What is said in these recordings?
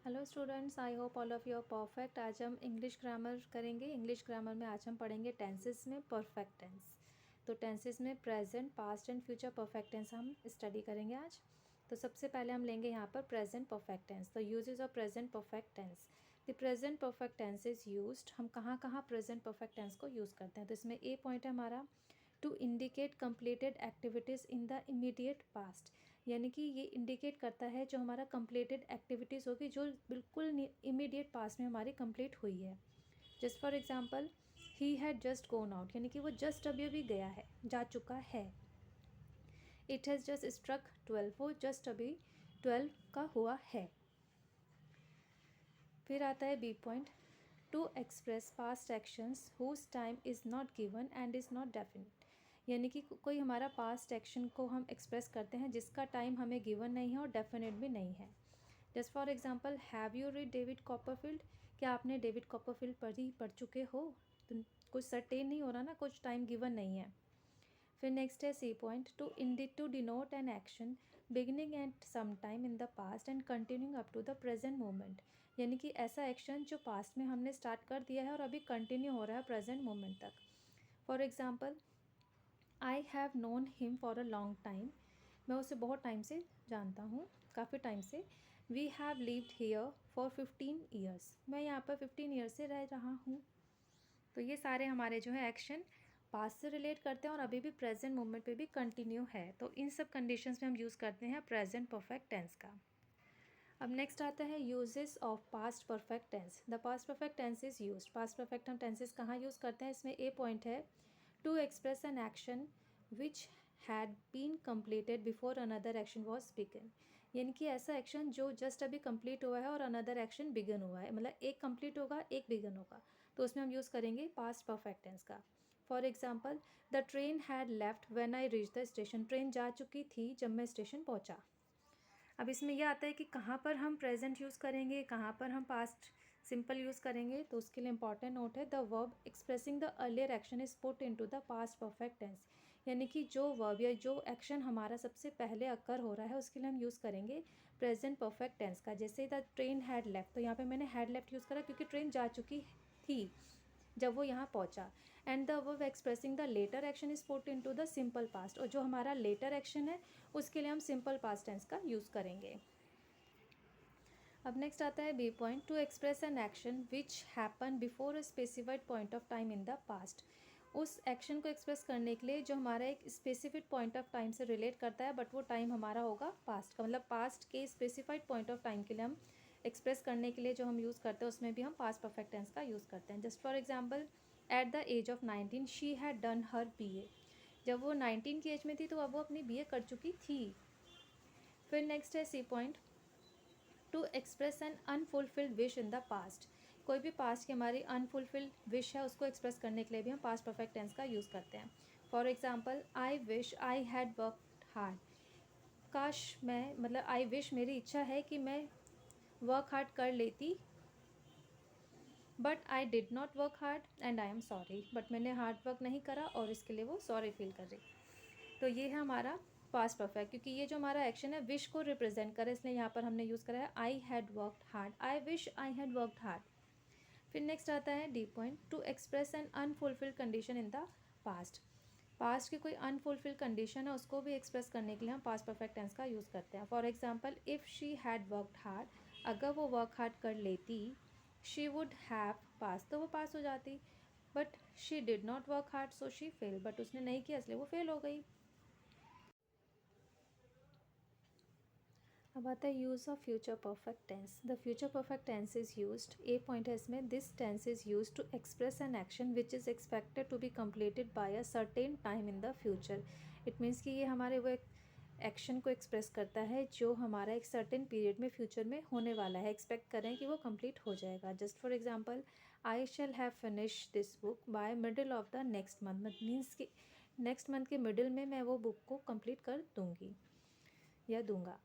Hello students, I hope all of you are perfect. आज हम English grammar करेंगे। English grammar में आज हम पढ़ेंगे टेंसेस में परफेक्ट टेंस। तो टेंसेस में present, past and future perfect tense हम स्टडी करेंगे आज। तो सबसे पहले हम लेंगे यहाँ पर present perfect tense. The uses of present perfect tense. The present perfect tense is used. हम कहाँ कहाँ प्रेजेंट परफेक्ट टेंस को यूज़ करते हैं। तो इसमें ए पॉइंट है हमारा, to indicate completed activities in the immediate past. यानी कि ये इंडिकेट करता है जो हमारा कंप्लीटेड एक्टिविटीज़ होगी जो बिल्कुल इमीडिएट पास में हमारी कंप्लीट हुई है। Just for example, he had just gonna out, यानी कि वो जस्ट अभी अभी गया है, जा चुका है। इट हैज़ जस्ट स्ट्रक 12, वो जस्ट अभी 12 का हुआ है। फिर आता है B point, to express past actions whose time is not given and is not definite. यानी कि कोई हमारा पास्ट एक्शन को हम एक्सप्रेस करते हैं जिसका टाइम हमें गिवन नहीं है और डेफिनेट भी नहीं है। Just for example, have you read David Copperfield. क्या आपने डेविड कॉपरफील्ड पढ़ चुके हो। तो कुछ सर्टेन नहीं हो रहा ना, कुछ टाइम गिवन नहीं है। फिर नेक्स्ट है C point, to denote an action beginning at some time in the past and continuing up to the present moment. यानी कि ऐसा एक्शन जो पास्ट में हमने स्टार्ट कर दिया है और अभी कंटिन्यू हो रहा है प्रेजेंट मोमेंट तक। For example, I have known him for a long time. मैं उसे बहुत टाइम से जानता हूँ, काफ़ी टाइम से। We have lived here for 15 years. मैं यहाँ पर 15 ईयर्स से रह रहा हूँ। तो ये सारे हमारे जो है एक्शन पास्ट से रिलेट करते हैं और अभी भी प्रेजेंट मोमेंट पे भी कंटिन्यू है। तो इन सब कंडीशंस में हम यूज़ करते हैं प्रेजेंट परफेक्ट टेंस का। अब नेक्स्ट आता है uses of past perfect tense. The past perfect tense is use. Past perfect हम टेंसेस कहाँ यूज़ करते हैं। इसमें ए पॉइंट है, to express an action which had been completed before another action was began. यानी कि ऐसा एक्शन जो जस्ट अभी कंप्लीट हुआ है और अनदर एक्शन बिगन हुआ है, मतलब एक कंप्लीट होगा एक बिगन होगा, तो उसमें हम यूज़ करेंगे पास्ट परफेक्ट टेंस का। For example, the train had left when I reach the station. Train जा चुकी थी जब मैं स्टेशन पहुँचा। अब इसमें यह आता है कि कहाँ पर हम प्रेजेंट यूज़ करेंगे, कहाँ पर हम पास्ट सिंपल यूज़ करेंगे। तो उसके लिए इंपॉर्टेंट नोट है, the verb expressing the earlier action is put into the past perfect tense. यानी कि जो वर्ब या जो एक्शन हमारा सबसे पहले अकर हो रहा है उसके लिए हम यूज़ करेंगे प्रेजेंट परफेक्ट टेंस का। जैसे द ट्रेन हैड लेफ्ट, तो यहाँ पे मैंने हैड लेफ्ट यूज़ करा क्योंकि ट्रेन जा चुकी थी जब वो यहाँ पहुँचा। And the verb expressing the latter action is put into the simple past, और जो हमारा लेटर एक्शन है उसके लिए हम सिंपल पास्ट टेंस का यूज़ करेंगे। अब नेक्स्ट आता है B point, to express an action which happen before a specified point of time in the past. उस एक्शन को एक्सप्रेस करने के लिए जो हमारा एक स्पेसिफिक पॉइंट ऑफ टाइम से रिलेट करता है, बट वो टाइम हमारा होगा पास्ट का, मतलब पास्ट के स्पेसिफाइड पॉइंट ऑफ टाइम के लिए हम एक्सप्रेस करने के लिए जो हम यूज़ करते हैं उसमें भी हम पास्ट परफेक्ट टेंस का यूज़ करते हैं। Just for example, at the age of 19 she had done her BA। जब वो 19 की एज में थी तो अब वो अपनी BA कर चुकी थी। फिर नेक्स्ट है C point, to express an unfulfilled wish in the past. कोई भी पास्ट की हमारी अनफुलफिल्ड विश है उसको एक्सप्रेस करने के लिए भी हम पास्ट परफेक्ट टेंस का यूज़ करते हैं। For example, I wish I had worked hard. काश मैं, मतलब आई विश मेरी इच्छा है कि मैं वर्क हार्ड कर लेती, but I did not work hard and I am sorry. But मैंने हार्ड वर्क नहीं करा और इसके लिए वो सॉरी फील कर रही। तो ये है हमारा पास्ट परफेक्ट, क्योंकि ये जो हमारा एक्शन है विश को रिप्रेजेंट करे, इसलिए यहाँ पर हमने यूज़ करा है I had worked hard, I wish I had worked hard. फिर नेक्स्ट आता है D point, to express an unfulfilled condition in the past. Past की कोई अनफुलफिल्ड कंडीशन है उसको भी एक्सप्रेस करने के लिए हम पास्ट परफेक्ट टेंस का यूज़ करते हैं। For example, if she had worked hard, अगर वो वर्क हार्ड कर लेती, शी वुड हैव पास, तो वो पास हो जाती। But she did not work hard so she fail, but उसने नहीं किया इसलिए वो फेल हो गई। अब आता है use of future perfect tense. The future perfect tense is used, A point है इसमें, this tense is used to express an action which is expected to be completed by a certain time in the future. It means कि ये हमारे वो एक action को express करता है जो हमारा एक सर्टेन पीरियड में फ्यूचर में होने वाला है, एक्सपेक्ट करें कि वो कंप्लीट हो जाएगा। Just for example, I shall have finish this book by middle of the next month. Means कि नेक्स्ट मंथ के मिडिल में मैं वो बुक को कंप्लीट कर दूँगी या दूंगा।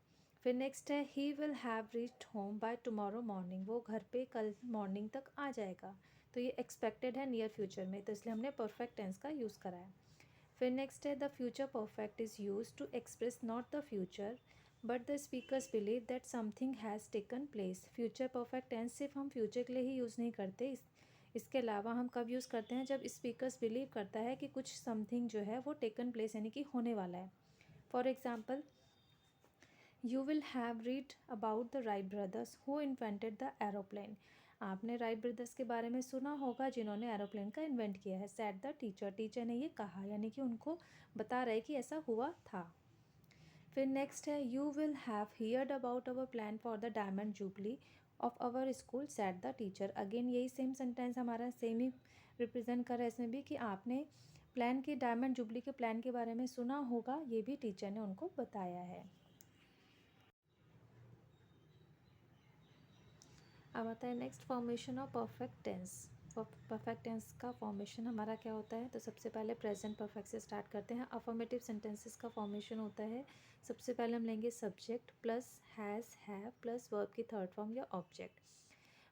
फिर नेक्स्ट है, he will have reached home by tomorrow morning. वो घर पे कल मॉर्निंग तक आ जाएगा। तो ये एक्सपेक्टेड है नियर फ्यूचर में, तो इसलिए हमने परफेक्ट टेंस का यूज़ करा है। फिर नेक्स्ट है, the future perfect is use to express not the future but the speakers believe that something has taken place. Future perfect tense सिर्फ हम फ्यूचर के लिए ही यूज़ नहीं करते, इसके अलावा हम कब यूज़ करते हैं, जब स्पीकर्स बिलीव करता है कि कुछ समथिंग जो है वो टेकन प्लेस यानी कि होने वाला है। For example, you will have read about the Wright brothers who invented the aeroplane. आपने राइट ब्रदर्स के बारे में सुना होगा जिन्होंने एरोप्लेन का इन्वेंट किया है। सेड द टीचर, टीचर ने ये कहा, यानी कि उनको बता रहे कि ऐसा हुआ था। फिर नेक्स्ट है, you will have heard about our plan for the diamond jubilee of our school said the teacher. Again यही सेम सेंटेंस हमारा सेम ही रिप्रेजेंट कर रहा है इसमें भी, कि आपने प्लान की डायमंड जुबली के प्लान के बारे में सुना होगा, ये भी टीचर ने उनको बताया है। अब आता है next, formation of perfect tense. Perfect tense का फॉर्मेशन हमारा क्या होता है, तो सबसे पहले प्रेजेंट परफेक्ट से स्टार्ट करते हैं। अफर्मेटिव सेंटेंसेस का फॉर्मेशन होता है, सबसे पहले हम लेंगे subject plus has have plus verb की थर्ड फॉर्म या ऑब्जेक्ट।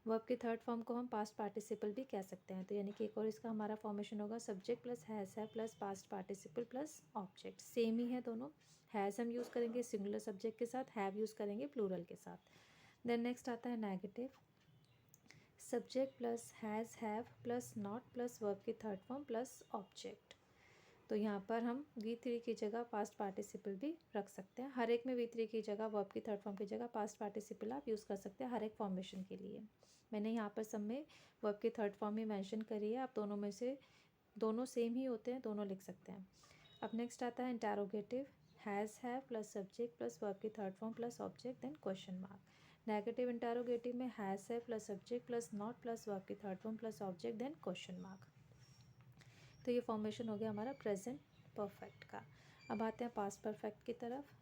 वर्ब की थर्ड फॉर्म को हम पास्ट पार्टिसिपल भी कह सकते हैं, तो यानी कि एक और इसका हमारा फॉर्मेशन होगा subject plus has have plus past participle plus object. Same ही है दोनों। हैज़ हम यूज़ करेंगे सिंगुलर सब्जेक्ट के साथ, हैव यूज़ करेंगे प्लूरल के साथ। देन नेक्स्ट आता है negative, subject plus has have plus not plus verb की थर्ड फॉर्म प्लस ऑब्जेक्ट। तो यहाँ पर हम V3 की जगह पास्ट पार्टिसिपल भी रख सकते हैं। हर एक में V3 की जगह वर्ब की थर्ड फॉर्म की जगह पास्ट पार्टिसिपल आप यूज़ कर सकते हैं हर एक फॉर्मेशन के लिए। मैंने यहाँ पर सब में वर्ब की थर्ड फॉर्म ही मेंशन करी है, आप दोनों में से दोनों सेम ही होते हैं, दोनों लिख सकते हैं। अब नेक्स्ट आता है interrogative, has have plus subject plus verb की third form plus object then question mark. Negative interrogative में has have plus subject plus not plus verb की third form plus object then question mark. तो ये formation हो गया हमारा present perfect का। अब आते हैं पास्ट परफेक्ट की तरफ।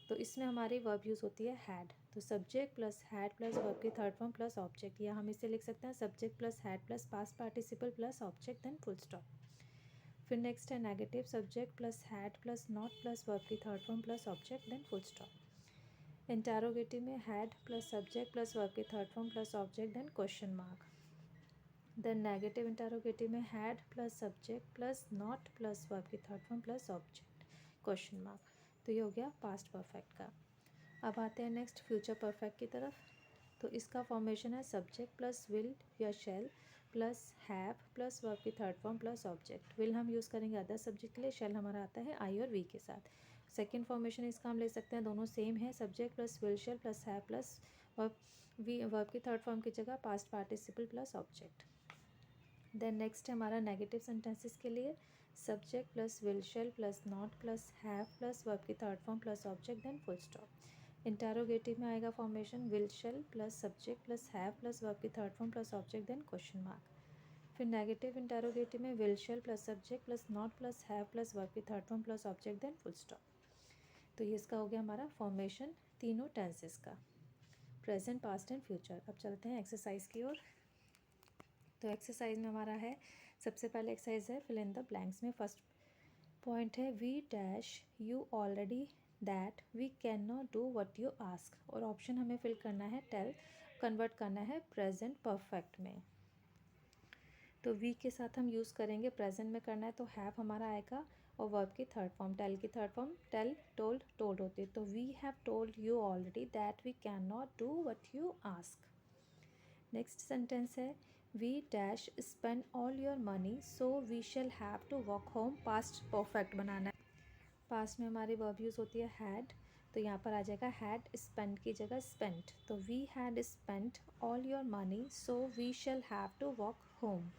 तो इसमें हमारी वर्ब यूज़ होती है हैड, तो subject plus had plus verb की थर्ड फॉर्म प्लस ऑब्जेक्ट, या हम इसे लिख सकते हैं subject plus had plus past participle plus object then full stop. फिर नेक्स्ट है negative, subject plus had plus not plus verb की third form plus object then full stop. Interrogative में had plus subject plus verb की third form plus object then question mark. Then negative interrogative में had plus subject plus not plus verb की third form plus object question mark. तो ये हो गया past perfect का। अब आते हैं नेक्स्ट फ्यूचर परफेक्ट की तरफ। तो इसका फॉर्मेशन है सब्जेक्ट प्लस विल या shall plus have plus verb की third form plus object. Will हम यूज़ करेंगे अदर सब्जेक्ट के लिए, शेल हमारा आता है आई और वी के साथ। सेकेंड फॉर्मेशन इसका हम ले सकते हैं, दोनों सेम है, subject plus will shall plus have plus verb की थर्ड फॉर्म की जगह past participle plus object. Then next है हमारा नेगेटिव सेंटेंसेस के लिए, subject plus will shall plus not plus have plus verb की third form plus object then full stop. Interrogative में आएगा formation will shall plus subject plus have plus verb की third form plus object then question mark. फिर negative interrogative में will shall plus subject plus not plus have plus verb की third form plus object then full stop. तो ये इसका हो गया हमारा फॉर्मेशन तीनों टेंसेस का, प्रेजेंट पास्ट एंड फ्यूचर। अब चलते हैं एक्सरसाइज की ओर। तो एक्सरसाइज में हमारा है, सबसे पहले एक्सरसाइज है फिल इन द ब्लैंक्स में फर्स्ट पॉइंट है we dash you already that we can not do what you ask, और ऑप्शन हमें फिल करना है टेल, कन्वर्ट करना है प्रेजेंट परफेक्ट में। तो वी के साथ हम यूज़ करेंगे, प्रेजेंट में करना है तो हैव हमारा आएगा, और वर्ब की थर्ड फॉर्म टेल की third form tell told told होती है, तो we have told you already that we can not do what you ask. Next sentence है we dash spend all your money so we shall have to walk home, past perfect बनाना है। Past में हमारी verb use होती है had, तो यहाँ पर आ जाएगा हैड स्पेंड की जगह स्पेंट, तो we had spent all your money so we shall have to walk home.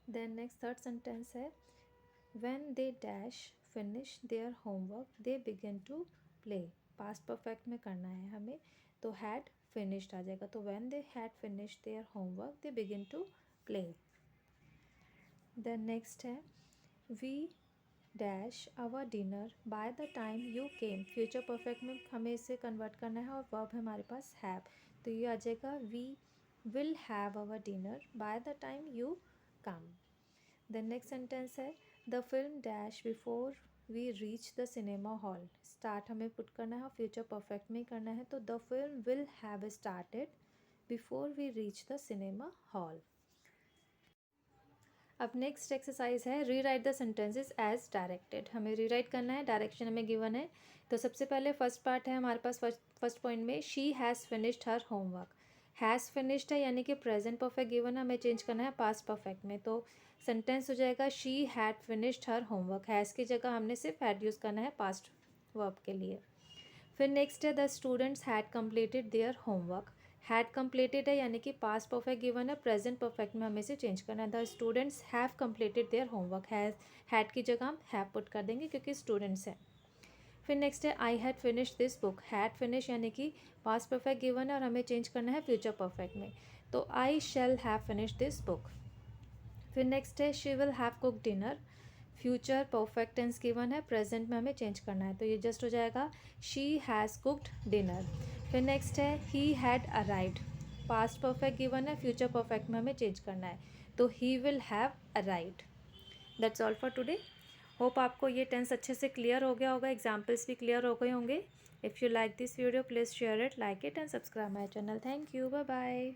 Then next third sentence है when they dash finish their homework they begin to play, past perfect में करना है हमें, तो had finished आ जाएगा, तो when they had finished their homework they begin to play. Then next है we dash our dinner by the time you came, future perfect में हमें इसे कन्वर्ट करना है और वर्ब है हमारे पास हैव, तो ये आ जाएगा we will have our dinner by the time you come. Then next sentence है the film dash before we reach the cinema hall, start हमें पुट करना है और फ्यूचर परफेक्ट में ही करना है, तो the film will have started before we reach the cinema hall. अब नेक्स्ट एक्सरसाइज है rewrite the sentences as directed. हमें री राइट करना है, डायरेक्शन हमें गिवन है। तो सबसे पहले फर्स्ट पार्ट है हमारे पास, फर्स्ट पॉइंट में she has finished her homework. Has finished है यानी कि प्रेजेंट परफेक्ट गिवन है, हमें चेंज करना है पास्ट परफेक्ट में। तो सेंटेंस हो जाएगा she had finished her homework. Has की जगह हमने सिर्फ हैड यूज़ करना है पास्ट वर्ब के लिए। फिर नेक्स्ट है the students had completed their homework. Had completed है यानी कि पास्ट परफेक्ट गिवन है, प्रेजेंट परफेक्ट में हमें इसे चेंज करना है। The students have completed their homework. Had की जगह हम हैव पुट कर देंगे क्योंकि स्टूडेंट्स हैं। फिर नेक्स्ट है I had finish this book. Had finish यानी कि पास्ट परफेक्ट गिवन है और हमें चेंज करना है फ्यूचर परफेक्ट में। तो I shall have finish this book. फिर नेक्स्ट है she will have cook dinner. Future perfect tense given है, प्रेजेंट में हमें चेंज करना है, तो ये जस्ट हो जाएगा शी हैज़ कुक्ड डिनर। फिर नेक्स्ट है he had arrived. Past perfect given है, फ्यूचर परफेक्ट में हमें चेंज करना है, तो he will have arrived. That's all for today. Hope आपको ये टेंस अच्छे से क्लियर हो गया होगा, एग्जाम्पल्स भी क्लियर हो गए होंगे। If you like this video please share it, like it and subscribe my channel. Thank you, bye bye.